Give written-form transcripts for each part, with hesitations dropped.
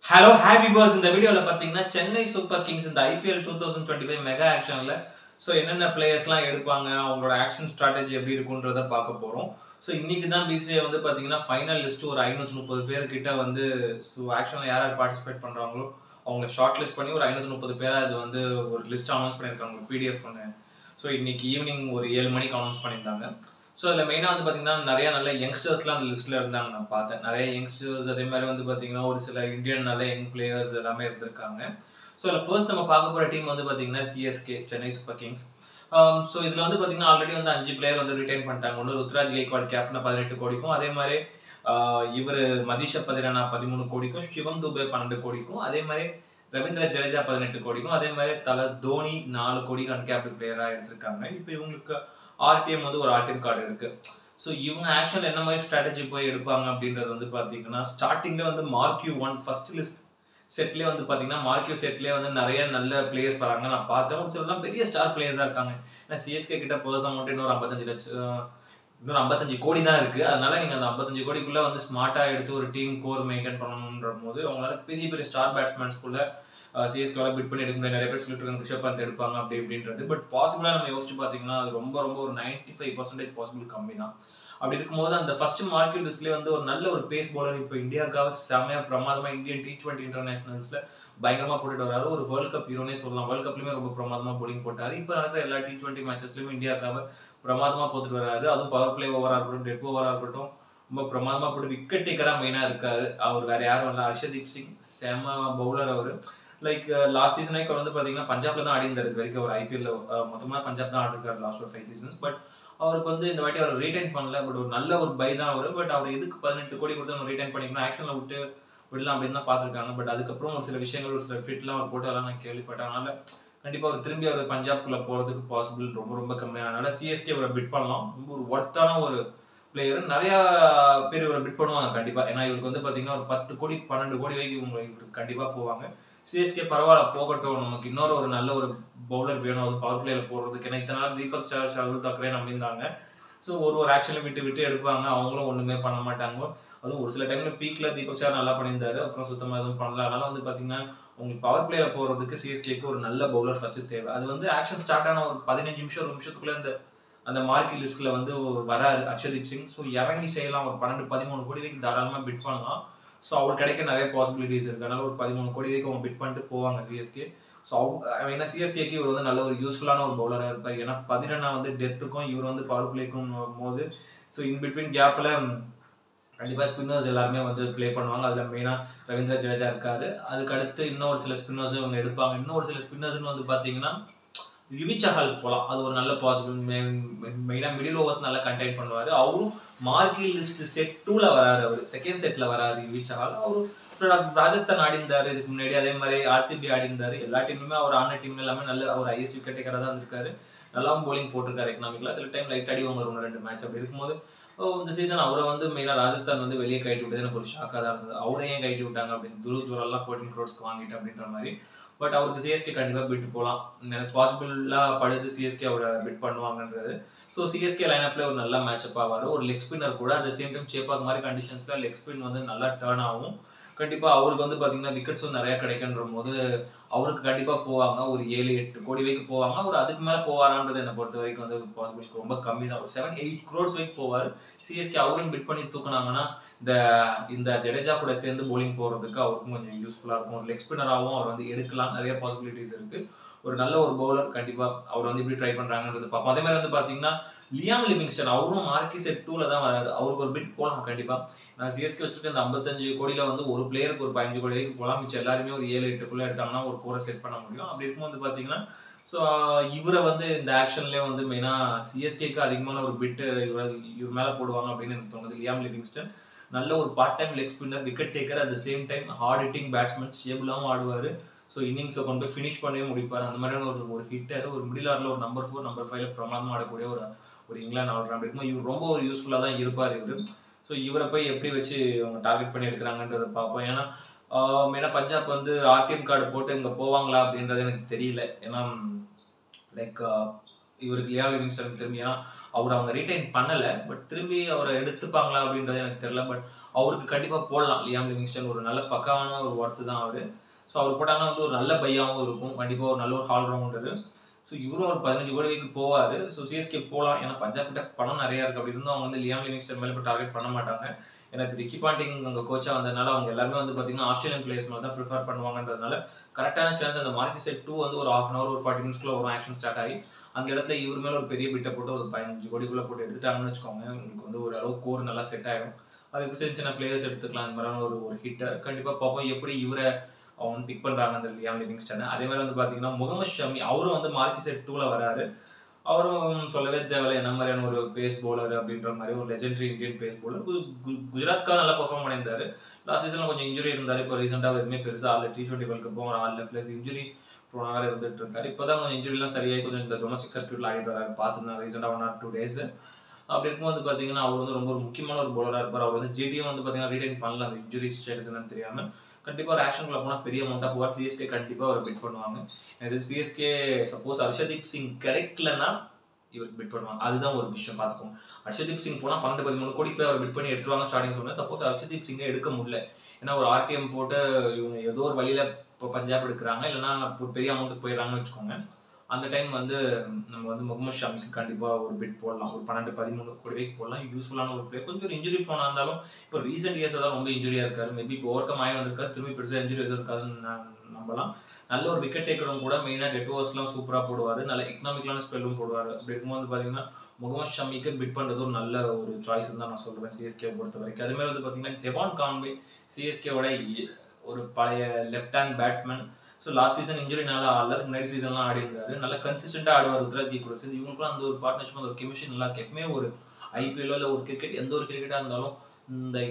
Hello happy purse இந்த வீடியோல பாத்தீங்கன்னா சென்னை சூப்பர் கிங்ஸ் இந்த ஐபிஎல் 2025 மெகா ஆக்ஷன்ல ஸோ என்னென்ன பிளேயர்ஸ்லாம் எடுப்பாங்க அவங்களோட ஆக்ஷன் ஸ்ட்ராட்டஜி எப்படி இருக்குன்றத பார்க்க போறோம். ஸோ இன்னைக்கு தான் பிசிஏ வந்து பாத்தீங்கன்னா ஃபைனல் லிஸ்ட் ஒரு 530 பேர் கிட்ட வந்து ஆக்ஷன்ல யார் யார் பார்ட்டிசிபேட் பண்றாங்களோ அவங்களை ஷார்ட் லிஸ்ட் பண்ணி ஒரு 530 பேரா இது வந்து ஒரு லிஸ்ட் அனௌன்ஸ் பண்ணியிருக்காங்க பிடிஎஃப் ஒன்று. ஸோ இன்னைக்கு ஈவினிங் ஒரு 7 மணிக்கு அனௌன்ஸ் பண்ணியிருந்தாங்க. ஸோ அதில் மெயினாக வந்து பார்த்தீங்கன்னா நிறைய நல்ல யங்ஸ்டர்ஸ்லாம் அந்த லிஸ்ட்டில் இருந்தாங்க. நான் பார்த்தேன் நிறைய யங்ஸ்டர்ஸ், அதே மாதிரி வந்து பார்த்தீங்கன்னா ஒரு சில இந்தியன் நல்ல யங் பிளேயர்ஸ் எல்லாமே இருந்திருக்காங்க. ஸோ அதில் ஃபர்ஸ்ட் நம்ம பார்க்க போகிற டீம் வந்து பார்த்தீங்கன்னா CSK, Chennai super Kings. So இதில் வந்து பார்த்தீங்கன்னா ஆல்ரெடி வந்து 5 பிளேயர் வந்து ரிட்டைன் பண்ணிட்டாங்க. ஒன்று ருத்ராஜ் கெய்க்வாட் கேப்டனா 18 கோடிக்கும், அதே மாதிரி இவர் மதிஷா பதிரனா 13 கோடிக்கும், சிவம் துபே 12 கோடிக்கும், அதே மாதிரி ரவீந்திர ஜடேஜா 18 கோடிக்கும், அதே மாதிரி தல தோனி 4 கோடிக்கு அன்கேப்டு பிளேயராக எடுத்திருக்காங்க. இப்போ இவங்களுக்கு ஆர்டிஎம் வந்து ஒரு ஆர்டிஎம் கார்டு இருக்கு. ஸோ இவங்க ஆக்சுவல் என்ன மாதிரி ஸ்ட்ராட்டஜி போய் எடுப்பாங்க அப்படின்றது வந்து பார்த்தீங்கன்னா ஸ்டார்டிங்ல வந்து மார்க்யூ 1 ஃபர்ஸ்ட் லிஸ்ட் செட்லேயே வந்து பார்த்தீங்கன்னா மார்க்யூ செட்லேயே வந்து நிறைய நல்ல பிளேயர்ஸ் வராங்க. நான் பார்த்தேன் ஒரு சிலர்லாம் பெரிய ஸ்டார் பிளேயர்ஸாக இருக்காங்க. ஏன்னா சிஎஸ்கே கிட்ட பர்ஸ் அமௌண்ட் இன்னொரு 55 கோடி தான் இருக்கு. அதனால நீங்க அந்த 55 கோடிக்குள்ள வந்து ஸ்மார்ட்டா எடுத்து ஒரு டீம் கோர் மெயின்டைன் பண்ணணும்ன்ற போது அவங்களால பெரிய பெரிய ஸ்டார் பேட்ஸ்மேன்ஸ்குள்ள சிஎஸ்கேவால பிட் பண்ணி எடுக்க முடியாது. நிறைய பேர் சொல்லிட்டு இருக்காங்க ரிஷப் பந்த் எடுப்பாங்க அப்படி இப்படின்றது. பட் பாசிபிளா நம்ம யோசிச்சு பார்த்தீங்கன்னா அது ரொம்ப ரொம்ப ஒரு 95% பாசிபிள் கம்மி தான். அப்படி இருக்கும்போது அந்த ஃபர்ஸ்ட் மார்க்கெட் லிஸ்ட்லேயே வந்து ஒரு நல்ல ஒரு பேஸ் பவுலர் இப்போ இந்தியாவுக்காக செமையா பிரமாதமா இந்தியன் T20 இன்டர்நேஷனல்ஸ்ல பயங்கரமா போட்டுட்டு வராரு. ஒரு வேர்ல்ட் கப் ஹீரோனே சொல்லலாம். வேர்ல்ட் கப்லயுமே ரொம்ப பிரமாதமா போலிங் போட்டாரு. இப்போ நடக்கிற எல்லா T20 மேட்சஸ்லயுமே இந்தியாவுக்காக பிரமாதமா போட்டுட்டு வராரு. அதுவும் பவர் பிளே ஓவரா இருக்கட்டும், டெட் ஓவரா இருக்கட்டும், ரொம்ப பிரமாதமா போட்டு விக்கெட் டேக்கரா மெயினா இருக்காரு. அவர் வேற யாரும் இல்ல, ஹர்ஷதீப் சிங். செம பவுலர் அவரு. லைக் லாஸ்ட் சீசனே அவர் வந்து பாத்தீங்கன்னா பஞ்சாப்ல தான் ஆடி இருந்தாரு. இது வரைக்கும் ஒரு ஐபிஎல் மொத்தமா பஞ்சாப் தான் ஆடிருக்காரு லாஸ்ட் ஒரு 5 சீசன்ஸ். பட் அவருக்கு வந்து இந்த வாட்டி அவர் ரீடைன் பண்ணல. பட் ஒரு நல்ல ஒரு பை தான் அவரு. பட் அவர் எதுக்கு 18 கோடி கொடுத்து நம்ம ரீடைன் பண்ணிக்கணும், ஆக்ஷன்ல விட்டு விடலாம் அப்படின்னு தான் பாத்துருக்காங்க. பட் அதுக்கப்புறம் ஒரு சில விஷயங்கள், ஒரு சில ஃபிட்லாம் அவர் போட்டு அதெல்லாம் நான் கேள்விப்பட்டேன். அதனால கண்டிப்பா அவர் திரும்பி அவர் பஞ்சாப்குள்ள போறதுக்கு பாசிபிள் ரொம்ப ரொம்ப கம்மியான. அதனால சிஎஸ்கே அவரை பிட் பண்ணலாம். ரொம்ப ஒரு ஒர்த்தான ஒரு பிளேயர். நிறைய பேர் இவரை பிட் பண்ணுவாங்க கண்டிப்பா. ஏன்னா இவருக்கு வந்து பாத்தீங்கன்னா ஒரு 10 கோடி 12 கோடி வரைக்கும் இவங்களுக்கு கண்டிப்பா போவாங்க. சிஎஸ்கே பரவாயில்ல போகட்டும், நமக்கு இன்னொரு ஒரு நல்ல ஒரு பவுலர் வேணும் அது பவர் பிளேல போடுறதுக்கு. ஏன்னா இத்தனை நாள் தீபக் சார், ஷர்துல் தாக்கரே நம்பியிருந்தாங்க. ஸோ ஒரு ஒரு ஆக்ஷன்ல விட்டு விட்டு எடுப்பாங்க. அவங்களும் ஒண்ணுமே பண்ண மாட்டாங்க. அதுவும் ஒரு சில டைம்ல பீக்ல தீபக் சார் நல்லா பண்ணியிருந்தாரு. அப்புறம் சுத்தமா எதுவும் பண்ணல. அதனால வந்து பாத்தீங்கன்னா உங்களுக்கு பவர் பிளேல போறதுக்கு சிஎஸ்கேக்கு ஒரு நல்ல பவுலர் ஃபர்ஸ்ட் தேவை. அது வந்து ஆக்ஷன் ஸ்டார்ட் ஆன ஒரு 15 நிமிஷம், ஒரு நிமிஷத்துக்குள்ள அந்த மார்க்கெட் லிஸ்ட்ல வந்து வராரு ஹர்ஷதீப் சிங். ஸோ இறங்கி செய்யலாம். ஒரு 12 13 கோடி வரைக்கும் தாராளமா பிட் பண்ணலாம். ஸோ அவர் கிடைக்க நிறைய பாசிபிலிட்டிஸ் இருக்கு. அதனால ஒரு 13 கோடி வரைக்கும் அவங்க பிட் பண்ணிட்டு போவாங்க சிஎஸ்கே. ஸோ ஏன்னா சிஎஸ்கேக்கு இவர் வந்து நல்ல ஒரு யூஸ்ஃபுல்லான ஒரு பவுலராக இருப்பார். ஏன்னா 11 வந்து டெத்துக்கும் இவர் வந்து பவர் பிளேக்கும் போது ஸோ இன் பிட்வீன் கேப்ல கண்டிப்பா ஸ்பின்னர்ஸ் எல்லாருமே வந்து பிளே பண்ணுவாங்க. அதுல மெயினா ரவீந்திர ஜடேஜா இருக்காரு. அதுக்கு அடுத்து இன்னும் ஒரு சில ஸ்பின்னர்ஸ் அவங்க எடுப்பாங்க. இன்னும் ஒரு சில ஸ்பின்னர்ஸ் வந்து பாத்தீங்கன்னா யுவி சஹால் போலாம். அது ஒரு நல்ல பாசிபிள். மெயினா மிடில் ஓவர்ஸ் நல்லா கண்டெயின் பண்ணுவாரு. அவரும் மார்க்கெட் லிஸ்ட் செட் 2ல வராரு. அவரு செகண்ட் செட்ல வராரு யுவி சஹால். அவரு ராஜஸ்தான் ஆடி இருந்தாரு இதுக்கு முன்னாடி. அதே மாதிரி ஆர்சிபி ஆடி இருந்தாரு. எல்லா டீமுமே அவர் ஆன டீம் எல்லாமே நல்ல ஒரு ஹையஸ்ட் விக்கெட் டேக்கரா தான் இருக்காரு. நல்லாவும் போலிங் போட்டிருக்காரு எக்கனாமிக்கலா. சில டைம் லைட் அடி வாங்குற 1-2 மேட்ச். அப்படி இருக்கும்போது இந்த சீசன் அவரை வந்து மெயினா ராஜஸ்தான் வந்து வெளியே கழட்டி விட்டது எனக்கு ஒரு ஷாக்கா தான் இருந்தது. அவரே ஏன் கழட்டி விட்டாங்க அப்படின்னு, துருவ் ஜுரல்லாம் 14 crores வாங்கிட்டு அப்படின்ற மாதிரி. பட் அவருக்கு சிஎஸ்கே கண்டிப்பா பிட் போலாம். எனக்கு பாசிபிளா படுது சிஎஸ்கே அவரை பிட் பண்ணுவாங்கன்றது. ஸோ சிஎஸ்கே லைனப்ல ஒரு நல்ல மேட்சப் ஆவாரு. ஒரு லெக் ஸ்பின்னர் கூட அட் சேம் டைம் சேப்பாக் மாதிரி கண்டிஷன்ஸ்ல லெக் ஸ்பின் வந்து நல்லா டர்ன் ஆகும். கண்டிப்பா அவருக்கு வந்து பாத்தீங்கன்னா விக்கெட்ஸும் நிறைய கிடைக்குன்ற போது அவருக்கு கண்டிப்பா போவாங்க. ஒரு 7-8 கோடி வரைக்கும் போவாங்க. அவர் அதுக்கு மேல போவாரான்றது என்னை பொறுத்த வரைக்கும் வந்து பாசிபிலிட்டி ரொம்ப கம்மி தான். ஒரு 7-8 crores வரைக்கும் போவாரு. சிஎஸ்கே அவரும் பிட் பண்ணி தூக்குனாங்கன்னா இந்த இந்த ஜடேஜா கூட சேர்ந்து போலிங் போறதுக்கு அவருக்கும் கொஞ்சம் யூஸ்ஃபுல்லா இருக்கும். ஒரு லெக் ஸ்பின்னராகவும் அவர் வந்து எடுக்கலாம். நிறைய பாசிபிலிட்டிஸ் இருக்கு. ஒரு நல்ல ஒரு பவுலர் கண்டிப்பா அவர் வந்து எப்படி ட்ரை பண்றாங்கன்றது பார்ப்போம். அதே மாதிரி வந்து பாத்தீங்கன்னா லியாம் லிவிங்ஸ்டன் அவரும் மார்க்கி செட் 2ல தான் வராரு. அவருக்கு ஒரு பிட் போலாம் கண்டிப்பா. நான் சிஎஸ்கே வச்சிருக்க அந்த 55 கோடியில வந்து ஒரு பிளேயருக்கு ஒரு 15 கோடி வரைக்கும் போலாம். மிச்சம் எல்லாருமே ஒரு 7-8க்குள்ள எடுத்தாங்கன்னா ஒரு கோரை செட் பண்ண முடியும். அப்படி இருக்கும்போது பாத்தீங்கன்னா ஸோ இவரை வந்து இந்த ஆக்ஷன்லேயே வந்து மெயினா சிஎஸ்கேக்கு அதிகமான ஒரு பிட்டு இவர் மேல போடுவாங்க அப்படின்னு எனக்கு தோணுது. லியாம் லிவிங்ஸ்டன் நல்ல ஒரு part time leg spinner, wicket taker, at the same time hard hitting batsman, ஸ்டேபிளாகவும் ஆடுவாரு. ஸோ இன்னிங்ஸை கொண்டு போய் ஃபினிஷ் பண்ணவே முடிப்பாரு. அந்த மாதிரியான ஒரு ஹிட்டர், ஒரு மிடில் ஆர்டர்ல ஒரு நம்பர் 4 நம்பர் 5ல பிரமாதமா ஆடக்கூடிய ஒரு இங்கிலாந்து ஆல்ரவுண்டர். அப்படி இருக்கும்போது இவர் ரொம்ப ஒரு யூஸ்ஃபுல்லா தான் இருப்பார் இவரு. ஸோ இவரை போய் எப்படி வச்சு அவங்க டார்கெட் பண்ணி எடுக்கிறாங்கன்றதை பார்ப்போம். ஏன்னா மெயினா பஞ்சாப் வந்து ஆர்டிஎம் கார்டு போட்டு இங்க போவாங்களா அப்படின்றது எனக்கு தெரியல. ஏன்னா லைக் இவருக்கு லியாம் லிவிங்ஸ்டன் திரும்பி. ஏன்னா அவங்க ரீடைன் பண்ணல, பட் திரும்பி அவரை எடுத்துப்பாங்களா அப்படின்றது எனக்கு தெரியல. பட் அவருக்கு கண்டிப்பா போடலாம். லியாம் லிவிங்ஸ்டன் ஒரு நல்ல பக்காவான ஒரு ஒர்த்து தான் அவரு. ஸோ அவர் போட்டாங்கன்னா வந்து ஒரு நல்ல பையாவும் இருக்கும். கண்டிப்பா ஒரு நல்ல ஒரு ஆல்ரவுண்டரு. ஸோ இவரும் ஒரு 15 கோடி வரைக்கும் போவாரு. ஸோ சிஎஸ்கே போகலாம். ஏன்னா பஞ்சாப் கிட்ட பணம் நிறைய இருக்கு. அப்படி இருந்தும் அவங்க வந்து லியாம் லிவிங்ஸ்டன் மேல இப்போ டார்கெட் பண்ண மாட்டாங்க. எனக்கு ரிக்கி பாண்டிங் அங்கே கோச்சா வந்ததுனால அவங்க எல்லாருமே வந்து பார்த்தீங்கன்னா ஆஸ்திரேலியன் பிளேயர்ஸ் மேலே தான் ப்ரிஃபர் பண்ணுவாங்கன்றதுனால கரெக்டான சான்ஸ் அந்த மார்க்கெட் செட் 2 வந்து ஒரு ½ hour ஒரு 40 மினிட்ஸ்க்குள்ள வரும் ஆக்ஷன் ஸ்டார்ட் ஆகி அந்த இடத்துல இவர் மேல ஒரு பெரிய பிட்டை போட்டு ஒரு 15 கோடிக்குள்ள போட்டு எடுத்துட்டாங்கன்னு வச்சுக்கோங்க. உங்களுக்கு வந்து ஒரு அளவு கோர் நல்லா செட் ஆயிடும். அது எப்படி சின்ன சின்ன பிளேயர்ஸ் எடுத்துக்கலாம். இந்த மாதிரியான ஒரு ஹிட்டர் கண்டிப்பா பார்ப்போம் எப்படி இவரை அவங்க வந்து பிக் பண்றாங்க அந்த லியாம் லிவிங்ஸ்டன். அதே மாதிரி வந்து பாத்தீங்கன்னா முகமது ஷமி அவரும் வந்து மார்க்கெட் செட் 2ல வராரு. அவரும் சொல்லவே தேவையில்லை என்ன மாதிரியான ஒரு பேஸ் பவுலர் அப்படின்ற மாதிரி ஒரு லெஜெண்டரி இந்தியன் பேஸ் பவுலர். குஜராத்காக நல்லா பெர்ஃபார்ம் பண்ணியிருந்தாரு. லாஸ்ட் சீசன்ல கொஞ்சம் இன்ஜுரி இருந்தாரு. இப்போ ரீசெண்டாக எதுவுமே பெருசா ஆடல. T20 வேர்ல்ட் கப்பும் ஒரு ஆடல. பிளஸ் இன்ஜுரி ப்ரோனாக இருந்துட்டு இருக்காரு. இப்போதான் கொஞ்சம் இன்ஜுரிலாம் சரியாகி கொஞ்சம் இந்த டொமஸ்டிக் சர்க்யூட்ல ஆடிட்டு வராரு. பார்த்துருந்தேன் ரீசெண்டாக 1 or 2 days. அப்படி இருக்கும்போது பார்த்தீங்கன்னா அவர் வந்து ரொம்ப ஒரு முக்கியமான ஒரு பவுலராக இருப்பார். அவர் வந்து ஜிடியும் வந்து பார்த்தீங்கன்னா ரீடைன் பண்ணல அந்த இன்ஜுரி ஸ்டேட்டஸ் என்னன்னு தெரியாம. கண்டிப்பா ஒரு ஆக்ஷனுக்குள்ள போனா பெரிய அமௌண்ட்டா போவார். சிஎஸ்கே கண்டிப்பா அவர் பிட் பண்ணுவாங்க. இது சிஎஸ்கே சப்போஸ் ஹர்ஷதீப் சிங் கிடைக்கலன்னா இவருக்கு பிட் பண்ணுவாங்க. அதுதான் ஒரு விஷயம் பார்த்துக்கோங்க. ஹர்ஷதீப் சிங் போனா 12-13 கோடி போய் அவர் பிட் பண்ணி எடுத்துருவாங்க ஸ்டார்டிங் சொன்னேன். சப்போஸ் ஹர்ஷதீப் சிங்கை எடுக்க முடியல. ஏன்னா ஒரு ஆர்டிஎம் போட்டு இவங்க ஏதோ ஒரு வழியில இப்போ பஞ்சாப் எடுக்கிறாங்க, இல்லைன்னா ஒரு பெரிய அமௌண்ட்டுக்கு போயிடறாங்கன்னு வச்சுக்கோங்க. அந்த டைம் வந்து நம்ம வந்து முகமது ஷமிக்கு கண்டிப்பா ஒரு பிட் போடலாம். ஒரு 12-13 கோடி வரைக்கும் போடலாம். யூஸ்ஃபுல்லான ஒரு பிளேயர். கொஞ்சம் ஒரு இன்ஜுரி போனா இருந்தாலும் இப்போ ரீசெண்ட் இயர்ஸ் தான் ரொம்ப இன்ஜுரியா இருக்காரு. மேபி இப்போ ஓவர் கம் ஆகி வந்திருக்காரு. திரும்பி பெருசாக இன்ஜுரி எதுவும் இருக்காதுன்னு நான் நம்பலாம். நல்ல ஒரு விக்கெட் டேக்கரும் கூட. மெயினாக டெட் ஓவர்ஸ்லாம் சூப்பராக போடுவார். நல்ல எக்கனாமிக்கலான ஸ்பெல்லும் போடுவார். அப்படி இருக்கும்போது பார்த்தீங்கன்னா முகமது ஷமிக்கு பிட் பண்ணுறது ஒரு நல்ல ஒரு சாய்ஸ் தான் நான் சொல்லுவேன் சிஎஸ்கே பொறுத்த வரைக்கும். அதே மாதிரி வந்து பார்த்தீங்கன்னா டெவான் கான்வே சிஎஸ்கேவோட ஒரு பழைய left hand batsman. So last season இன்ஜுரினால ஆடல. அதுக்கு முன்னாடி சீசன்லாம் ஆடி இருந்தாரு. நல்லா கன்சிஸ்டன்ட்டாக ஆடுவார் ருத்ராஜ் கூட சேர்ந்து. இவங்களுக்குலாம் அந்த ஒரு பார்ட்னர்ஷிப் அந்த ஒரு கெமிஸ்ட்ரி நல்லா இருக்கு. எப்பவுமே ஒரு ஐபிஎல்லோ இல்லை ஒரு கிரிக்கெட் எந்த ஒரு கிரிக்கெட்டாக இருந்தாலும்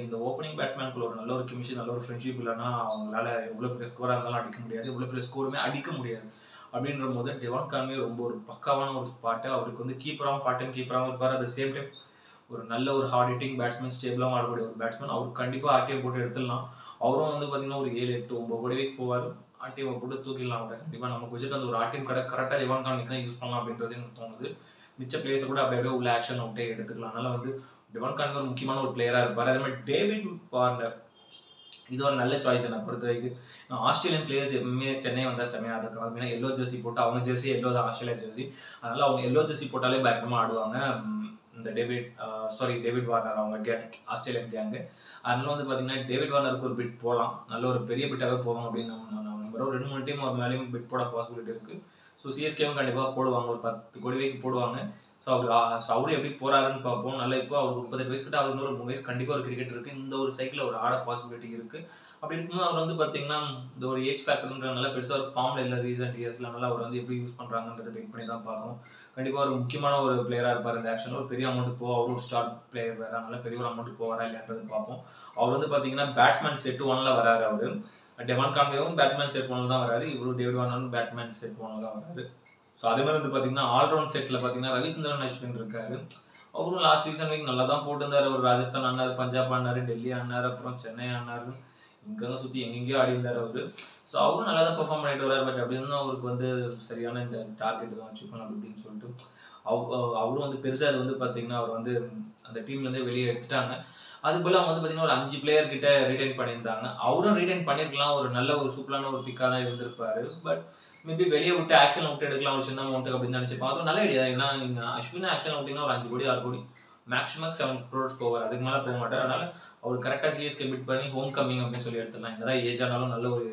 இந்த ஓப்பனிங் பேட்ஸ்மேனுக்குள்ள ஒரு நல்ல ஒரு கெமிஸ்ட்ரி நல்ல ஒரு ஃப்ரெண்ட்ஷிப் இல்லைன்னா அவங்களால எவ்வளோ பெரிய ஸ்கோராக இருந்தாலும் அடிக்க முடியாது. எவ்வளோ பெரிய ஸ்கோருமே அடிக்க முடியாது. அப்படின்ற போது டெவான் கான்வே ரொம்ப ஒரு பக்காவான ஒரு ஸ்பாட்டு. அவருக்கு வந்து கீப்பராகவும் பார்ட் டைம் கீப்பராகவும் இருப்பார். அட் சேம் டைம் ஒரு நல்ல ஒரு ஹார்ட் ஹிட்டிங் பேட்ஸ்மேன், ஸ்டேபிளாகவும் ஆடக்கூடிய ஒரு பேட்ஸ்மேன். அவருக்கு கண்டிப்பாக ஆர்டிஎம் போட்டு எடுத்துடலாம். அவரும் வந்து பார்த்தீங்கன்னா ஒரு 7, 8, 9 கோடி வரைக்கும் போவார். ஆர்டிஎம் போட்டு தூக்கிடலாம் அவரை. கண்டிப்பாக நம்ம குஜராத் அந்த ஒரு ஆர்டிஎம் கடை கரெக்டாக டெவான் கான்வே தான் யூஸ் பண்ணலாம் அப்படின்றது எனக்கு தோணுது. மிச்ச பிளேயர்ஸ் கூட அப்படியே உள்ள ஆக்ஷன் அவுட்டே எடுத்துக்கலாம். அதனால வந்து டெவான் கான்வே ஒரு முக்கியமான ஒரு பிளேயராக இருப்பார். அதே மாதிரி டேவிட் வார்னர் இது ஒரு நல்ல சாய்ஸ் என்னை பொறுத்த வரைக்கும். ஆஸ்திரேலியன் பிளேயர்ஸ் எப்பவுமே சென்னை வந்தால் செம்மையாக இருக்கும். ஏன்னா எல்லோ ஜெர்சி போட்டு அவங்க ஜெர்சி எல்லோ தான் ஆஸ்திரேலியா ஜெர்சி. அதனால அவங்க எல்லோ ஜெர்சி போட்டாலே பயங்கரமாக ஆடுவாங்க. இந்த டேவிட் வார்னர் அவங்க கேங் ஆஸ்திரேலியன் கேங்கு. அதனால வந்து பார்த்தீங்கன்னா டேவிட் வார்னருக்கு ஒரு பிட் போகலாம். நல்ல ஒரு பெரிய பிட்டாகவே போகும் அப்படின்னு நம்ம நம்புறோம். 2-3 டீம் ஒரு மேலேயும் பிட் போட பாசிபிலிட்டி இருக்குது. ஸோ சிஎஸ்கேவும் கண்டிப்பாக போடுவாங்க. ஒரு 10 கோடி வரைக்கும் போடுவாங்க. ஸோ அவரு எப்படி போறாருன்னு பார்ப்போம். நல்லா இப்போ அவர் 38 வயசு கிட்ட அவர் 3 வயசு கண்டிப்பாக ஒரு கிரிக்கெட் இருக்கு. இந்த ஒரு சைக்கிள் ஒரு ஆட பாசிபிலிட்டி இருக்கு. அப்படி இருக்கும்போது அவர் வந்து பார்த்தீங்கன்னா இந்த ஒரு ஏஜ் ஃபேக்டர்ன்றனால பெருசாக ஒரு ஃபார்ம்ல இல்லை ரீசெண்ட் இயர்ஸ்ல. அதனால அவர் வந்து எப்படி யூஸ் பண்றாங்கன்றதை வெயிட் பண்ணி தான் பார்க்கணும். கண்டிப்பாக ஒரு முக்கியமான ஒரு பிளேயராக இருப்பார் இந்த ஆக்ஷனில். ஒரு பெரிய அமௌண்ட் போகும். அவர் ஒரு ஸ்டார் பிளேயர் வேற. அதனால பெரிய ஒரு அமௌண்ட் போவாரா இல்லையான்றது பார்ப்போம். அவர் வந்து பார்த்தீங்கன்னா பேட்ஸ்மேன் செட் 1ல வராரு அவரு. டெவான் கான்வேவும் பேட்ஸ்மேன் செட் 1ல தான் வராரு. இவரு டேவிட் வார்னரும் பேட்ஸ்மேன் செட் 1ல தான் வராரு. ஸோ அதே மாதிரி வந்து பார்த்தீங்கன்னா ஆல்ரவுண்ட் செட்டில் பார்த்தீங்கன்னா ரவிச்சந்திரன் அஸ்வின் இருக்காரு. அவரும் லாஸ்ட் சீசன் வரைக்கும் நல்லா தான் போட்டிருந்தாரு. ஒரு ராஜஸ்தான் ஆனார், பஞ்சாப் ஆனார், டெல்லி ஆனார், அப்புறம் சென்னை ஆனார். இங்கெல்லாம் சுற்றி எங்கெங்கேயோ ஆடி இருந்தார் அவரு. ஸோ அவரும் நல்லா தான் பெர்ஃபார்ம் பண்ணிட்டு வர்றாரு. பட் அப்படி இருந்தால் அவருக்கு வந்து சரியான இந்த டார்கெட் தான் வச்சுக்கணும் அப்படின்னு சொல்லிட்டு அவரும் வந்து பெருசாக அது வந்து பார்த்தீங்கன்னா அவர் வந்து அந்த டீம்லேருந்தே வெளியே எடுத்துட்டாங்க. அதுபோல் அவங்க வந்து பார்த்தீங்கன்னா ஒரு 5 பிளேயர் கிட்ட ரீடைன் பண்ணியிருந்தாங்க. அவரும் ரீடைன் பண்ணியிருக்கலாம். ஒரு நல்ல ஒரு சூப்பரான ஒரு பிக்காக தான் இருந்திருப்பாரு. பட் மேபி வெளியே விட்டு ஆக்ஷன் அவுட் எடுக்கலாம் ஒரு சின்ன அமௌண்ட் அப்படின்னு நினைச்சிருப்பாங்க. அது நல்ல ஐடியா. ஏன்னா நீங்க அஸ்வின் ஆக்ஷன் அவுட்டிங்கன்னா ஒரு 5 கோடி 6 கோடி மேக்ஸிமம் 7 crores போவார். அதுக்கு மேலே போக மாட்டார். அதனால அவர் கரெக்டாக சிஎஸ்கே பிட் பண்ணி ஹோம் கம்மிங் அப்படின்னு சொல்லி எடுத்துடலாம். என்னதான் ஏஜ் ஆனாலும் நல்ல ஒரு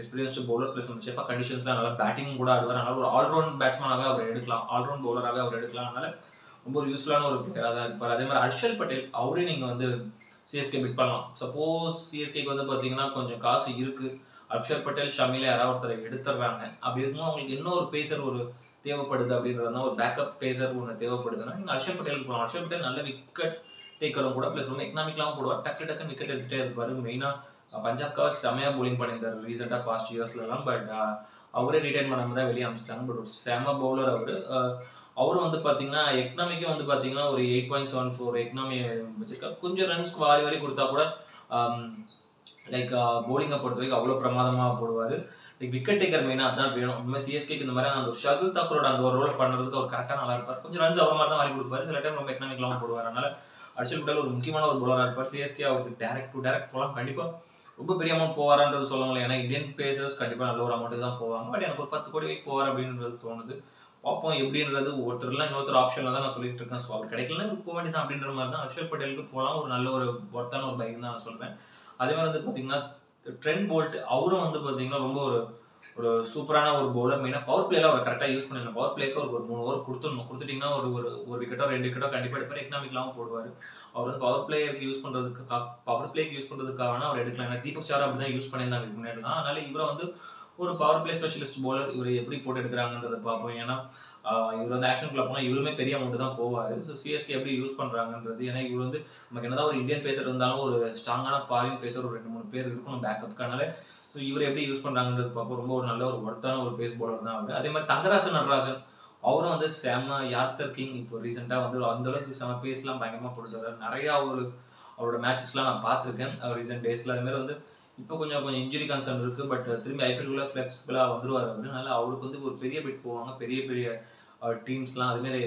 எக்ஸ்பீரியன்ஸ்டு பவுலர் பிளஸ் அந்த சேஃபாக கண்டிஷன்ஸ்லாம் நல்லா பேட்டிங் கூட ஆடுவார். அதனால ஒரு ஆல்ரவுண்ட் பேட்ஸ்மேனாகவே அவர் எடுக்கலாம். ஆல்ரவுண்ட் பவுலராகவே அவர் எடுக்கலாம். அதனால ரொம்ப ஒரு யூஸ்ஃபுல்லான ஒரு பிளேயராக தான் இருப்பார். அதே மாதிரி ஹர்ஷல் பட்டேல் அவரே நீங்கள் வந்து சிஎஸ்கே பிட் பண்ணலாம். சப்போஸ் சிஎஸ்கேக்கு வந்து பார்த்தீங்கன்னா கொஞ்சம் காசு இருக்குது. அக்ஷர் பட்டேல், ஷமில யாராவது ஒருத்தரை எடுத்துடுறாங்க. அப்படி இருக்கும்போது அவங்களுக்கு இன்னொரு பேசர் ஒரு தேவைப்படுது அப்படின்றதுனா ஒரு பேக்கப் பேசர் ஒன்று தேவைப்படுதுன்னா நீங்கள் ஹர்ஷல் பட்டேலுக்கு போகலாம். ஹர்ஷல் பட்டேல் நல்ல விக்கெட் டேக்கரும் கூட ப்ளஸ் ரொம்ப எக்கனாமிக்கலாகவும் போடுவார். டக்குன்னு விக்கெட் எடுத்துகிட்டே இருப்பார். மெயினாக பஞ்சாப்காக செமையாக போலிங் பண்ணியிருந்தார் ரீசெண்டாக பாஸ்ட் இயர்ஸ்லாம். பட் அவரே ரிட்டைன் பண்ணாமல் தான் வெளியே அனுப்பிச்சிட்டாங்க. பட் ஒரு செம பவுலர் அவர். அவரும் வந்து பார்த்தீங்கன்னா எக்கனாமிக்கும் வந்து பார்த்தீங்கன்னா ஒரு 8.74 எக்கனாமி வச்சிருக்காரு. கொஞ்சம் ரன்ஸ்க்கு வாரி கொடுத்தா கூட லைக் போலிங்கை பொறுத்த வரைக்கும் அவ்வளோ பிரமாதமாக போடுவார். லைக் விக்கெட் டேக்கர் மெயினாக அதான் வேணும். இனிமேல் சிஎஸ்கேக்கு இந்த மாதிரி அந்த ஷர்துல் தாக்கூரோட அந்த ஒரு ரோல் பண்ணுறதுக்கு அவர் கரெக்டாக நல்லா இருப்பார். கொஞ்சம் ரன்ஸ் அவர் மாதிரி தான் வாங்கி கொடுப்பாரு. சில டைம் ரொம்ப எக்கனாமிக்கலாகவும் போடுவார். அதனால அர்ஷல் பட்டேல் ஒரு முக்கியமான ஒரு பவுலராக இருப்பார். சிஎஸ்கே அவருக்கு டேரக்ட் டு டேரக்ட் போகலாம். கண்டிப்பாக ரொம்ப பெரிய அமௌண்ட் போவாரான்றது சொல்லுவாங்க. ஏன்னா இந்தியன் பேசர்ஸ் கண்டிப்பாக நல்ல ஒரு அமௌண்ட்டுக்கு தான் போவாங்க. பட் எனக்கு ஒரு 10 கோடி வரைக்கும் போவார் அப்படின்றது தோணுது. பார்ப்போம் எப்படின்றது. ஒருத்தர்லாம் இன்னொருத்தர் ஆப்ஷனில் தான் நான் சொல்லிட்டு இருக்கேன். ஸோ அவர் கிடைக்கலன்னா போக வேண்டியதான் அப்படின்ற மாதிரி தான். அர்ஷல் பட்டேலுக்கு போகலாம். ஒரு நல்ல ஒரு ஒர்த்தான ஒரு பைக் தான் நான் சொல்வேன். அதே மாதிரி வந்து பார்த்தீங்கன்னா ட்ரெண்ட் போல்ட் அவரும் வந்து பார்த்தீங்கன்னா ரொம்ப ஒரு சூப்பரான ஒரு பவுலர். மெயினாக பவர் பிளேல அவர் கரெக்டாக யூஸ் பண்ணிடணும். பவர் பிளேக்கு ஒரு 3 ஓவர் கொடுத்துட்டீங்கன்னா ஒரு விக்கெட்டோ 2 விக்கெட்டோ கண்டிப்பாக எடுப்பார். எக்கனாமிக்லாவும் போடுவார். அவர் வந்து பவர் பிளேயருக்கு யூஸ் பண்ணுறதுக்காக அவர் எடுக்கலாம். ஏன்னா தீபக் சார் அப்படி தான் யூஸ் பண்ணியிருந்தாங்க முன்னாடி தான். அதனால இவரை வந்து ஒரு பவர் பிளே ஸ்பெஷலிஸ்ட் பவுலர் இவர் எப்படி போட்டு எடுக்கிறாங்கன்றதை பார்ப்போம். ஏன்னா இவர் வந்து ஆக்ஷனுக்குள்ள போனால் இவருமே பெரிய அமௌண்ட் தான் போவார். ஸோ சிஎஸ்கே எப்படி யூஸ் பண்ணுறாங்கன்றது. ஏன்னா இவர் வந்து நமக்கு என்னதான் ஒரு இந்தியன் பேசர் இருந்தாலும் ஒரு ஸ்ட்ராங்கான ஃபாரின் பேசர் ஒரு 2-3 பேர் இருக்கணும் பேக்கப்புக்கு. அதனால ஸோ இவர் எப்படி யூஸ் பண்ணுறாங்கன்றது பார்ப்போம். ரொம்ப ஒரு நல்ல ஒரு ஒர்த்தான ஒரு பேஸ் பவுலர் தான் அவர். அதே மாதிரி தங்கராசன் நடராஜன் அவரும் வந்து செம யார்கர் கிங். இப்போ ரீசெண்டாக வந்து அந்த அளவுக்கு செம பேஸ்லாம் பயங்கரமாக போட்டுருக்காரு. நிறையா அவரோட மேட்சஸ்லாம் நான் பார்த்துருக்கேன் ரீசெண்ட் டேஸில். அதுமாதிரி வந்து இப்போ கொஞ்சம் இன்ஜுரி கன்சர்ன் இருக்குது. பட் திரும்பி ஐபிஎல்குள்ளே ஃப்ளெக்சிபிளாக வந்துருவார் அவர். அதனால அவருக்கு வந்து ஒரு பெரிய பிட் போவாங்க. பெரிய டீம்ஸ்லாம் அதுமாரி